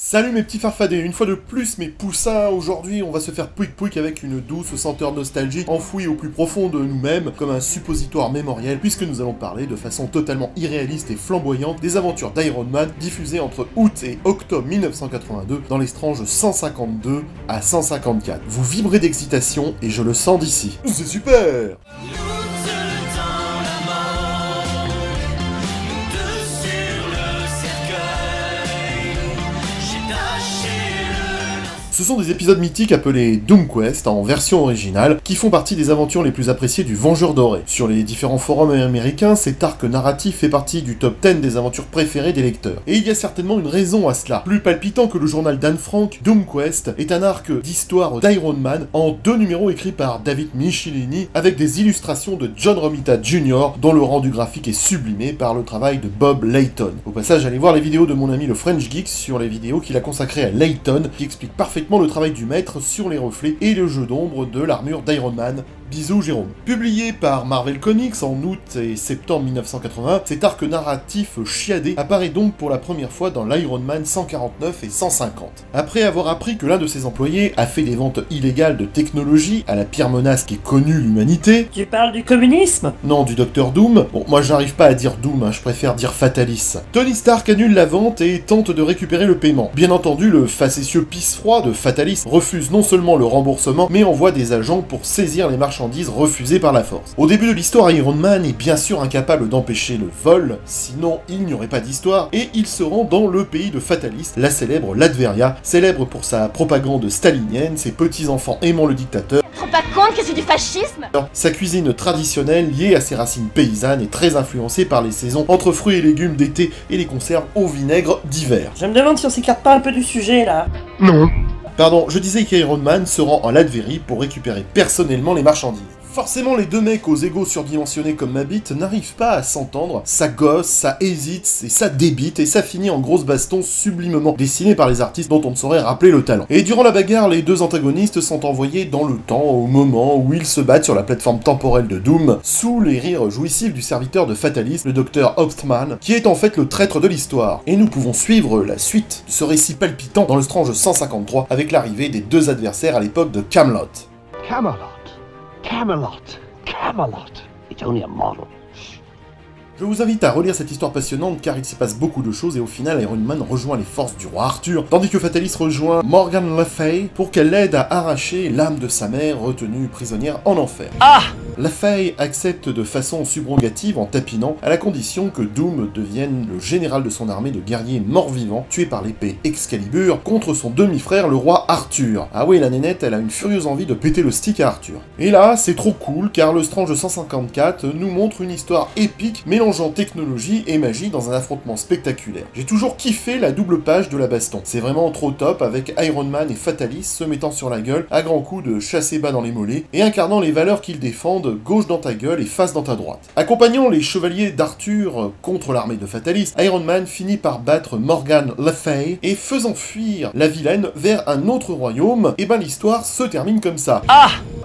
Salut mes petits farfadets, une fois de plus mes poussins, aujourd'hui on va se faire pouic pouic avec une douce senteur nostalgique enfouie au plus profond de nous-mêmes comme un suppositoire mémoriel puisque nous allons parler de façon totalement irréaliste et flamboyante des aventures d'Iron Man diffusées entre août et octobre 1982 dans les tranches 152 à 154. Vous vibrez d'excitation et je le sens d'ici. C'est super! Ce sont des épisodes mythiques appelés Doom Quest en version originale, qui font partie des aventures les plus appréciées du Vengeur Doré. Sur les différents forums américains, cet arc narratif fait partie du top 10 des aventures préférées des lecteurs. Et il y a certainement une raison à cela. Plus palpitant que le journal d'Anne Frank, Doom Quest est un arc d'histoire d'Iron Man en 2 numéros écrits par David Michelinie, avec des illustrations de John Romita Jr., dont le rendu graphique est sublimé par le travail de Bob Layton. Au passage, allez voir les vidéos de mon ami le French Geek sur les vidéos qu'il a consacrées à Layton, qui explique parfaitement le travail du maître sur les reflets et le jeu d'ombre de l'armure d'Iron Man. Bisous Jérôme. Publié par Marvel Comics en août et septembre 1980, cet arc narratif chiadé apparaît donc pour la première fois dans l'Iron Man 149 et 150. Après avoir appris que l'un de ses employés a fait des ventes illégales de technologie à la pire menace qui ait connu l'humanité... Tu parles du communisme? Non, du Docteur Doom. Bon, moi j'arrive pas à dire Doom, hein, je préfère dire Fatalis. Tony Stark annule la vente et tente de récupérer le paiement. Bien entendu, le facétieux pisse-froid de Fatalis refuse non seulement le remboursement, mais envoie des agents pour saisir les marchandises refusées par la force. Au début de l'histoire, Iron Man est bien sûr incapable d'empêcher le vol, sinon il n'y aurait pas d'histoire, et il se rend dans le pays de Fatalis, la célèbre Latveria, célèbre pour sa propagande stalinienne, ses petits-enfants aimant le dictateur. Tu te rends pas compte que c'est du fascisme? Sa cuisine traditionnelle, liée à ses racines paysannes, est très influencée par les saisons entre fruits et légumes d'été et les conserves au vinaigre d'hiver. Je me demande si on s'écarte pas un peu du sujet là. Non. Pardon, je disais qu'Iron Man se rend en Latverie pour récupérer personnellement les marchandises. Forcément, les deux mecs aux égos surdimensionnés comme ma bite n'arrivent pas à s'entendre, ça gosse, ça hésite, et ça débite, et ça finit en grosse baston sublimement dessinée par les artistes dont on ne saurait rappeler le talent. Et durant la bagarre, les deux antagonistes sont envoyés dans le temps au moment où ils se battent sur la plateforme temporelle de Doom, sous les rires jouissifs du serviteur de Fatalis, le docteur Hauptmann, qui est en fait le traître de l'histoire. Et nous pouvons suivre la suite de ce récit palpitant dans le Strange 153 avec l'arrivée des deux adversaires à l'époque de Camelot. Camelot. It's only a model. Je vous invite à relire cette histoire passionnante car il s'y passe beaucoup de choses et au final Iron Man rejoint les forces du roi Arthur, tandis que Fatalis rejoint Morgan Le Fay pour qu'elle l'aide à arracher l'âme de sa mère retenue prisonnière en enfer. Le Fay accepte de façon subrogative en tapinant à la condition que Doom devienne le général de son armée de guerriers morts-vivants tués par l'épée Excalibur contre son demi-frère le roi Arthur. Ah oui, la nénette, elle a une furieuse envie de péter le stick à Arthur. Et là, c'est trop cool car le Strange 154 nous montre une histoire épique mélangeant technologie et magie dans un affrontement spectaculaire. J'ai toujours kiffé la double page de la baston. C'est vraiment trop top avec Iron Man et Fatalis se mettant sur la gueule à grands coups de chasser bas dans les mollets et incarnant les valeurs qu'ils défendent gauche dans ta gueule et face dans ta droite. Accompagnant les chevaliers d'Arthur contre l'armée de Fatalis, Iron Man finit par battre Morgan Le Fay et faisant fuir la vilaine vers un autre royaume, et ben l'histoire se termine comme ça.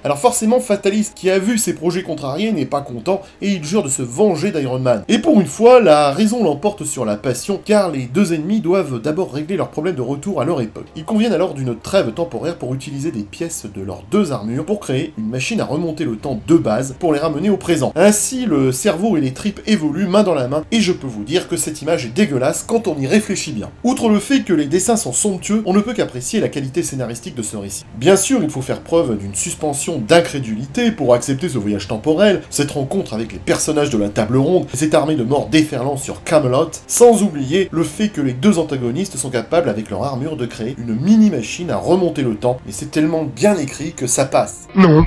Alors forcément, Fatalis, qui a vu ses projets contrariés, n'est pas content et il jure de se venger d'Iron Man. Et pour une fois, la raison l'emporte sur la passion, car les deux ennemis doivent d'abord régler leurs problèmes de retour à leur époque. Ils conviennent alors d'une trêve temporaire pour utiliser des pièces de leurs deux armures pour créer une machine à remonter le temps de base pour les ramener au présent. Ainsi, le cerveau et les tripes évoluent main dans la main, et je peux vous dire que cette image est dégueulasse quand on y réfléchit bien. Outre le fait que les dessins sont somptueux, on ne peut qu'apprécier la qualité scénaristique de ce récit. Bien sûr, il faut faire preuve d'une suspension d'incrédulité pour accepter ce voyage temporel, cette rencontre avec les personnages de la table ronde, cette armée de morts déferlant sur Camelot, sans oublier le fait que les deux antagonistes sont capables avec leur armure de créer une mini-machine à remonter le temps, et c'est tellement bien écrit que ça passe. Non.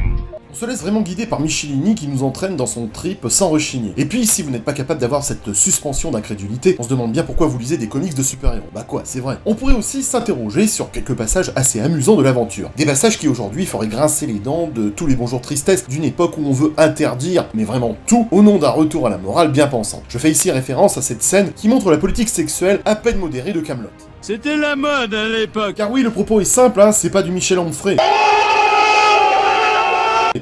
On se laisse vraiment guider par Michelinie qui nous entraîne dans son trip sans rechigner. Et puis, si vous n'êtes pas capable d'avoir cette suspension d'incrédulité, on se demande bien pourquoi vous lisez des comics de super-héros. Bah quoi, c'est vrai. On pourrait aussi s'interroger sur quelques passages assez amusants de l'aventure. Des passages qui aujourd'hui feraient grincer les dents de tous les bonjours tristesse d'une époque où on veut interdire, mais vraiment tout, au nom d'un retour à la morale bien pensante. Je fais ici référence à cette scène qui montre la politique sexuelle à peine modérée de Camelot. C'était la mode à l'époque. Car oui, le propos est simple, hein, c'est pas du Michel Onfray.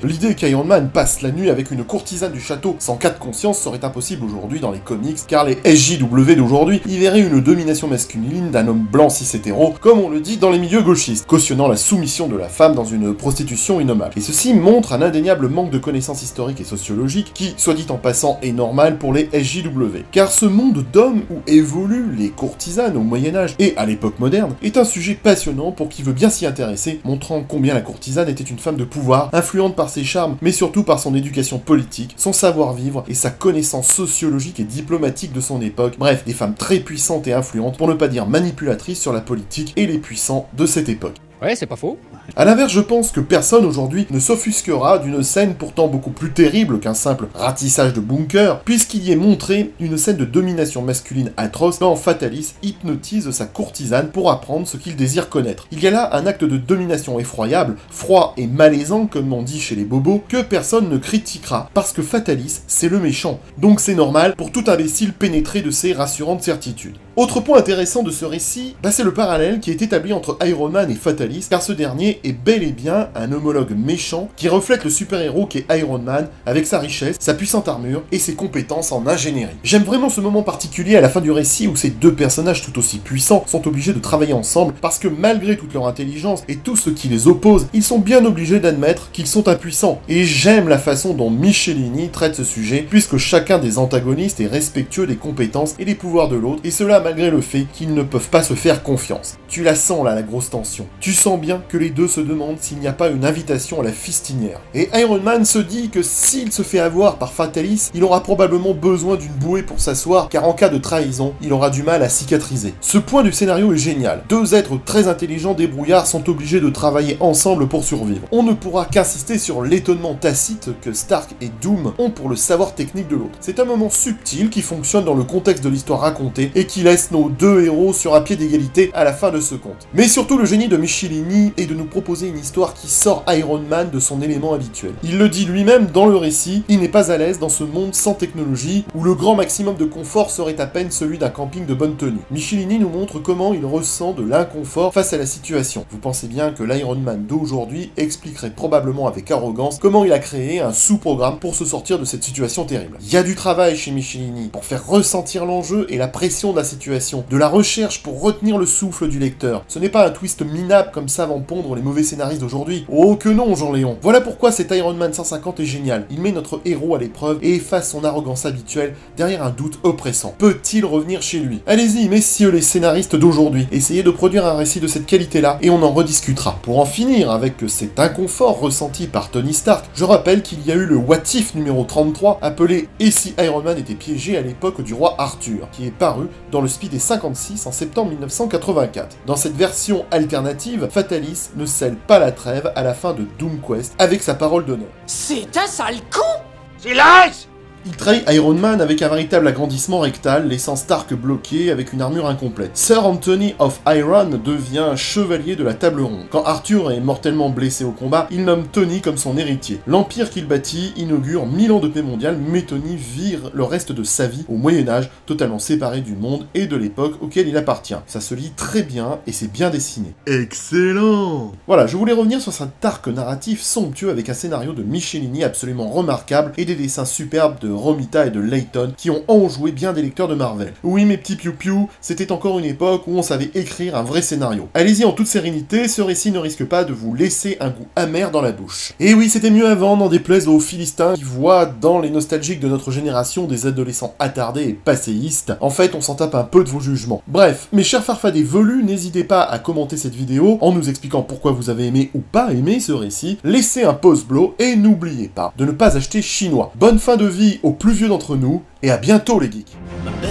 L'idée qu'Iron Man passe la nuit avec une courtisane du château sans cas de conscience serait impossible aujourd'hui dans les comics, car les SJW d'aujourd'hui y verraient une domination masculine d'un homme blanc cis-hétéro, comme on le dit dans les milieux gauchistes, cautionnant la soumission de la femme dans une prostitution innommable. Et ceci montre un indéniable manque de connaissances historiques et sociologiques qui, soit dit en passant, est normal pour les SJW. Car ce monde d'hommes où évoluent les courtisanes au Moyen-Âge et à l'époque moderne est un sujet passionnant pour qui veut bien s'y intéresser, montrant combien la courtisane était une femme de pouvoir, influente par ses charmes, mais surtout par son éducation politique, son savoir-vivre et sa connaissance sociologique et diplomatique de son époque. Bref, des femmes très puissantes et influentes, pour ne pas dire manipulatrices sur la politique et les puissants de cette époque. Ouais, c'est pas faux. A l'inverse, je pense que personne aujourd'hui ne s'offusquera d'une scène pourtant beaucoup plus terrible qu'un simple ratissage de bunker, puisqu'il y est montré une scène de domination masculine atroce quand Fatalis hypnotise sa courtisane pour apprendre ce qu'il désire connaître. Il y a là un acte de domination effroyable, froid et malaisant comme on dit chez les bobos, que personne ne critiquera, parce que Fatalis, c'est le méchant. Donc c'est normal pour tout imbécile pénétré de ces rassurantes certitudes. Autre point intéressant de ce récit, c'est le parallèle qui est établi entre Iron Man et Fatalis, car ce dernier est bel et bien un homologue méchant qui reflète le super-héros qu'est Iron Man avec sa richesse, sa puissante armure et ses compétences en ingénierie. J'aime vraiment ce moment particulier à la fin du récit où ces deux personnages tout aussi puissants sont obligés de travailler ensemble parce que malgré toute leur intelligence et tout ce qui les oppose, ils sont bien obligés d'admettre qu'ils sont impuissants. Et j'aime la façon dont Michelini traite ce sujet, puisque chacun des antagonistes est respectueux des compétences et des pouvoirs de l'autre, et cela malgré le fait qu'ils ne peuvent pas se faire confiance. Tu la sens là, la grosse tension. Tu sens bien que les deux se demandent s'il n'y a pas une invitation à la fistinière. Et Iron Man se dit que s'il se fait avoir par Fatalis, il aura probablement besoin d'une bouée pour s'asseoir, car en cas de trahison, il aura du mal à cicatriser. Ce point du scénario est génial. Deux êtres très intelligents débrouillards sont obligés de travailler ensemble pour survivre. On ne pourra qu'insister sur l'étonnement tacite que Stark et Doom ont pour le savoir technique de l'autre. C'est un moment subtil qui fonctionne dans le contexte de l'histoire racontée et qui laisse nos deux héros sur un pied d'égalité à la fin de ce conte. Mais surtout le génie de Michelini est de nous proposer une histoire qui sort Iron Man de son élément habituel. Il le dit lui-même dans le récit, il n'est pas à l'aise dans ce monde sans technologie où le grand maximum de confort serait à peine celui d'un camping de bonne tenue. Michelini nous montre comment il ressent de l'inconfort face à la situation. Vous pensez bien que l'Iron Man d'aujourd'hui expliquerait probablement avec arrogance comment il a créé un sous-programme pour se sortir de cette situation terrible. Il y a du travail chez Michelini pour faire ressentir l'enjeu et la pression de la situation, de la recherche pour retenir le souffle du lecteur. Ce n'est pas un twist minable comme savent en pondre les mauvais scénaristes d'aujourd'hui. Oh que non, Jean-Léon. Voilà pourquoi cet Iron Man 150 est génial. Il met notre héros à l'épreuve et efface son arrogance habituelle derrière un doute oppressant. Peut-il revenir chez lui? Allez-y, messieurs les scénaristes d'aujourd'hui, essayez de produire un récit de cette qualité-là et on en rediscutera. Pour en finir avec cet inconfort ressenti par Tony Stark, je rappelle qu'il y a eu le What If numéro 33, appelé « Et si Iron Man était piégé à l'époque du roi Arthur », qui est paru dans le Speed des 56 en septembre 1984. Dans cette version alternative, Fatalis ne scelle pas la trêve à la fin de Doom Quest avec sa parole d'honneur. C'est un sale con! Silence! Il trahit Iron Man avec un véritable agrandissement rectal, laissant Stark bloqué avec une armure incomplète. Sir Anthony of Iron devient chevalier de la table ronde. Quand Arthur est mortellement blessé au combat, il nomme Tony comme son héritier. L'empire qu'il bâtit inaugure 1000 ans de paix mondiale, mais Tony vire le reste de sa vie au Moyen-Âge, totalement séparé du monde et de l'époque auquel il appartient. Ça se lit très bien et c'est bien dessiné. Excellent! Voilà, je voulais revenir sur cet arc narratif somptueux avec un scénario de Michelini absolument remarquable et des dessins superbes de Romita et de Layton qui ont enjoué bien des lecteurs de Marvel. Oui mes petits piou-piou, c'était encore une époque où on savait écrire un vrai scénario. Allez-y en toute sérénité, ce récit ne risque pas de vous laisser un goût amer dans la bouche. Et oui, c'était mieux avant, n'en déplaise aux Philistins qui voient dans les nostalgiques de notre génération des adolescents attardés et passéistes. En fait, on s'en tape un peu de vos jugements. Bref, mes chers farfadets velus, n'hésitez pas à commenter cette vidéo en nous expliquant pourquoi vous avez aimé ou pas aimé ce récit, laissez un pouce bleu et n'oubliez pas de ne pas acheter chinois. Bonne fin de vie aux plus vieux d'entre nous, et à bientôt les geeks. Ma belle,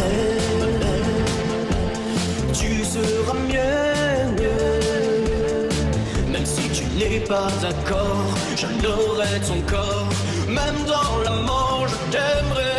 tu seras mienne, même si tu n'es pas d'accord, je l'aurai ton corps, même dans la mort, je t'aimerai.